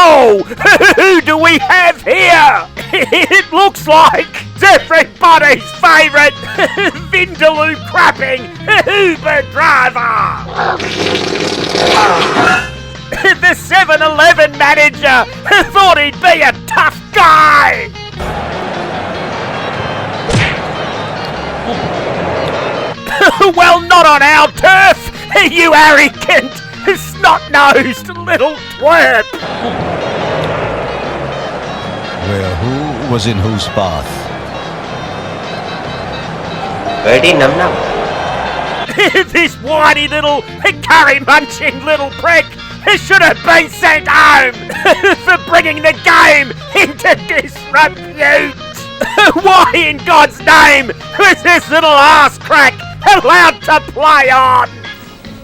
Oh, who do we have here? It looks like everybody's favourite Vindaloo crapping Uber driver. The 7-Eleven manager thought he'd be a tough guy. Well, not on our turf, you arrogant, snot-nosed little twerp. Where who was in whose path? Very num-num. This whiny little curry-munching little prick should have been sent home for bringing the game into disrepute. Why in God's name was this little arse crack allowed to play on?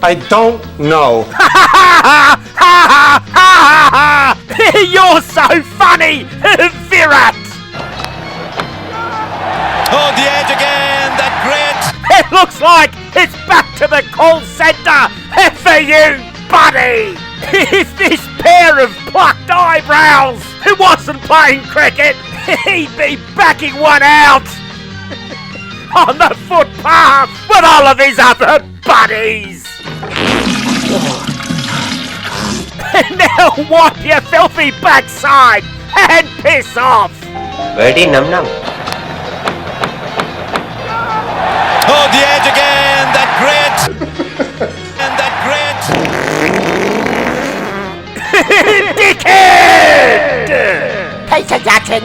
I don't know. You're so funny, Virat. Oh, the edge again, that great. It looks like it's back to the call centre for you, buddy. If this pair of plucked eyebrows wasn't playing cricket, he'd be backing one out on the footpath with all of his other buddies. Now wipe your filthy backside and piss off. Very num-num. Oh, the edge again, that great. And that great. Dickhead! Peter Jackson.